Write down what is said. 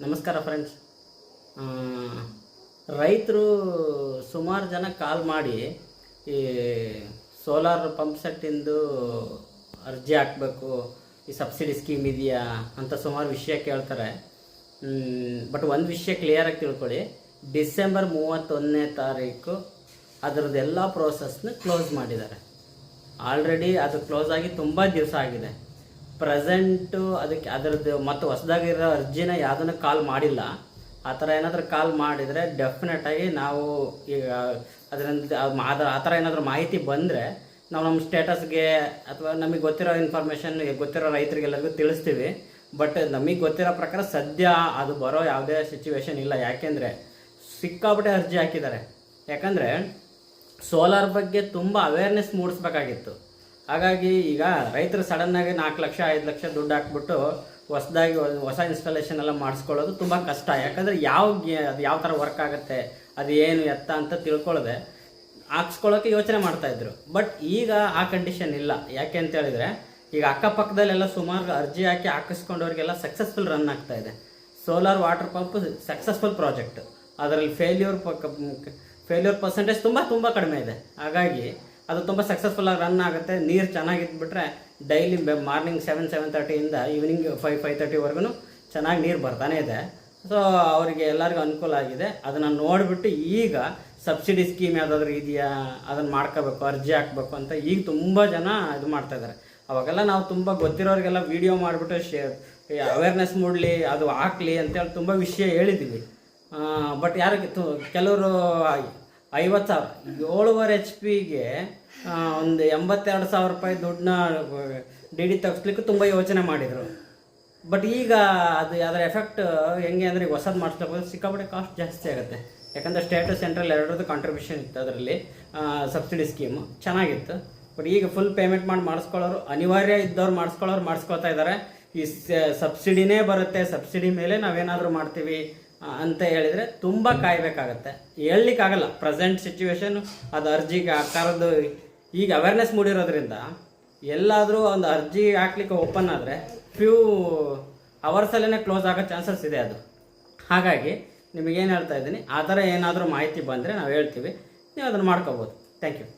ನಮಸ್ಕಾರ ಫ್ರೆಂಡ್ಸ್. ರೈತರು ಸುಮಾರು ಜನ ಕಾಲ್ ಮಾಡಿ ಈ ಸೋಲಾರ್ ಪಂಪ್ ಸೆಟ್ಟಿಂದು ಅರ್ಜಿ ಹಾಕಬೇಕು, ಈ ಸಬ್ಸಿಡಿ ಸ್ಕೀಮ್ ಇದೆಯಾ ಅಂತ ಸುಮಾರು ವಿಷಯ ಕೇಳ್ತಾರೆ. ಬಟ್ ಒಂದು ವಿಷಯ ಕ್ಲಿಯರಾಗಿ ತಿಳ್ಕೊಳ್ಳಿ, ಡಿಸೆಂಬರ್ 31ನೇ ತಾರೀಕು ಅದರದ್ದೆಲ್ಲ ಪ್ರೋಸೆಸ್ನ ಕ್ಲೋಸ್ ಮಾಡಿದ್ದಾರೆ. ಆಲ್ರೆಡಿ ಅದು ಕ್ಲೋಸ್ ಆಗಿ ತುಂಬ ದಿವಸ ಆಗಿದೆ. ಪ್ರೆಸೆಂಟು ಅದರದ್ದು ಮತ್ತು ಹೊಸದಾಗಿರೋ ಅರ್ಜಿನ ಯಾವುದನ್ನು ಕಾಲ್ ಮಾಡಿಲ್ಲ. ಆ ಥರ ಏನಾದರೂ ಕಾಲ್ ಮಾಡಿದರೆ ಡೆಫಿನೆಟಾಗಿ ನಾವು ಈಗ ಅದರಿಂದ ಆ ಥರ ಏನಾದರೂ ಮಾಹಿತಿ ಬಂದರೆ ನಾವು ನಮ್ಮ ಸ್ಟೇಟಸ್ಗೆ ಅಥವಾ ನಮಗೆ ಗೊತ್ತಿರೋ ಇನ್ಫಾರ್ಮೇಷನ್ ಗೊತ್ತಿರೋ ರೈತರಿಗೆಲ್ಲರಿಗೂ ತಿಳಿಸ್ತೀವಿ. ಬಟ್ ನಮಗೆ ಗೊತ್ತಿರೋ ಪ್ರಕಾರ ಸದ್ಯ ಅದು ಬರೋ ಯಾವುದೇ ಸಿಚುವೇಶನ್ ಇಲ್ಲ. ಯಾಕೆಂದರೆ ಸಿಕ್ಕಾಪಟ್ಟೆ ಅರ್ಜಿ ಹಾಕಿದ್ದಾರೆ. ಯಾಕಂದರೆ ಸೋಲಾರ್ ಬಗ್ಗೆ ತುಂಬ ಅವೇರ್ನೆಸ್ ಮೂಡಿಸ್ಬೇಕಾಗಿತ್ತು. ಹಾಗಾಗಿ ಈಗ ರೈತರು ಸಡನ್ನಾಗಿ 4 ಲಕ್ಷ 5 ಲಕ್ಷ ದುಡ್ಡು ಹಾಕ್ಬಿಟ್ಟು ಹೊಸದಾಗಿ ಹೊಸ ಇನ್ಸ್ಟಾಲೇಷನ್ ಎಲ್ಲ ಮಾಡಿಸ್ಕೊಳ್ಳೋದು ತುಂಬ ಕಷ್ಟ. ಯಾಕಂದರೆ ಅದು ಯಾವ ಥರ ವರ್ಕ್ ಆಗುತ್ತೆ, ಅದು ಏನು ಎತ್ತ ಅಂತ ತಿಳ್ಕೊಳ್ಳದೆ ಹಾಕ್ಸ್ಕೊಳ್ಳೋಕ್ಕೆ ಯೋಚನೆ ಮಾಡ್ತಾಯಿದ್ರು. ಬಟ್ ಈಗ ಆ ಕಂಡೀಷನ್ ಇಲ್ಲ. ಯಾಕೆ ಅಂತ ಹೇಳಿದರೆ ಈಗ ಅಕ್ಕಪಕ್ಕದಲ್ಲೆಲ್ಲ ಸುಮಾರು ಅರ್ಜಿ ಹಾಕಿ ಹಾಕಿಸ್ಕೊಂಡವ್ರಿಗೆಲ್ಲ ಸಕ್ಸಸ್ಫುಲ್ ರನ್ ಆಗ್ತಾಯಿದೆ. Solar water pump successful project. ಅದರಲ್ಲಿ ಫೇಲ್ಯೂರ್ ಪರ್ಸೆಂಟೇಜ್ ತುಂಬ ಕಡಿಮೆ ಇದೆ. ಹಾಗಾಗಿ ಅದು ತುಂಬ ಸಕ್ಸಸ್ಫುಲ್ಲಾಗಿ ರನ್ ಆಗುತ್ತೆ. ನೀರು ಚೆನ್ನಾಗಿದ್ಬಿಟ್ರೆ ಡೈಲಿ ಮಾರ್ನಿಂಗ್ 7-7:30 ಈವ್ನಿಂಗ್ 5-5:30ವರೆಗೂ ಚೆನ್ನಾಗಿ ನೀರು ಬರ್ತಾನೆ ಇದೆ. ಸೊ ಅವರಿಗೆ ಎಲ್ಲರಿಗೂ ಅನುಕೂಲ ಆಗಿದೆ. ಅದನ್ನು ನೋಡಿಬಿಟ್ಟು ಈಗ ಸಬ್ಸಿಡಿ ಸ್ಕೀಮ್ ಯಾವುದಾದ್ರೂ ಇದೆಯಾ, ಅದನ್ನು ಮಾಡ್ಕೋಬೇಕು, ಅರ್ಜಿ ಹಾಕಬೇಕು ಅಂತ ಈಗ ತುಂಬ ಜನ ಇದು ಮಾಡ್ತಾಯಿದ್ದಾರೆ. ಅವಾಗೆಲ್ಲ ನಾವು ತುಂಬ ಗೊತ್ತಿರೋರಿಗೆಲ್ಲ ವೀಡಿಯೋ ಮಾಡಿಬಿಟ್ಟು ಅವೇರ್ನೆಸ್ ಮೂಡಲಿ, ಅದು ಹಾಕಲಿ ಅಂತೇಳಿ ತುಂಬ ವಿಷಯ ಹೇಳಿದ್ದೀವಿ. ಬಟ್ ಯಾರಿಗೆ ಕೆಲವರು 50,000 7.5 HP ಒಂದು 82,000 ರೂಪಾಯಿ ದುಡ್ಡನ್ನ ಡಿ ತೆಗಿಸ್ಲಿಕ್ಕೆ ತುಂಬ ಯೋಚನೆ ಮಾಡಿದರು. ಬಟ್ ಈಗ ಅದು ಅದರ ಎಫೆಕ್ಟ್ ಹೆಂಗೆ ಅಂದರೆ ಈಗ ಹೊಸದು ಮಾಡಿಸ್ಲಿಕ್ಕೆ ಸಿಕ್ಕಾಪಟ್ಟೆ ಕಾಸ್ಟ್ ಜಾಸ್ತಿ ಆಗುತ್ತೆ. ಯಾಕಂದರೆ ಸ್ಟೇಟ್ ಸೆಂಟ್ರಲ್ ಎರಡರದ್ದು ಕಾಂಟ್ರಿಬ್ಯೂಷನ್ ಇತ್ತು. ಅದರಲ್ಲಿ ಸಬ್ಸಿಡಿ ಸ್ಕೀಮು ಚೆನ್ನಾಗಿತ್ತು. ಬಟ್ ಈಗ ಫುಲ್ ಪೇಮೆಂಟ್ ಮಾಡಿ ಮಾಡಿಸ್ಕೊಳ್ಳೋರು, ಅನಿವಾರ್ಯ ಇದ್ದವ್ರು ಮಾಡಿಸ್ಕೊಳ್ತಾ ಇದ್ದಾರೆ. ಈ ಸಬ್ಸಿಡಿನೇ ಬರುತ್ತೆ, ಸಬ್ಸಿಡಿ ಮೇಲೆ ನಾವೇನಾದರೂ ಮಾಡ್ತೀವಿ ಅಂತ ಹೇಳಿದರೆ ತುಂಬ ಕಾಯಬೇಕಾಗತ್ತೆ. ಹೇಳಲಿಕ್ಕಾಗಲ್ಲ ಪ್ರೆಸೆಂಟ್ ಸಿಚುವೇಶನ್. ಅದು ಅರ್ಜಿಗೆ ಹಾಕೋದು ಈಗ ಅವೇರ್ನೆಸ್ ಮೂಡಿರೋದ್ರಿಂದ ಎಲ್ಲಾದರೂ ಒಂದು ಅರ್ಜಿ ಹಾಕ್ಲಿಕ್ಕೆ ಓಪನ್ ಆದರೆ ಫ್ಯೂ ಅವರ್ಸಲ್ಲೇ ಕ್ಲೋಸ್ ಆಗೋ ಚಾನ್ಸಸ್ ಇದೆ ಅದು. ಹಾಗಾಗಿ ನಿಮಗೇನು ಹೇಳ್ತಾ ಇದ್ದೀನಿ, ಆ ಥರ ಏನಾದರೂ ಮಾಹಿತಿ ಬಂದರೆ ನಾವು ಹೇಳ್ತೀವಿ, ನೀವು ಅದನ್ನು ಮಾಡ್ಕೋಬೋದು. Thank you.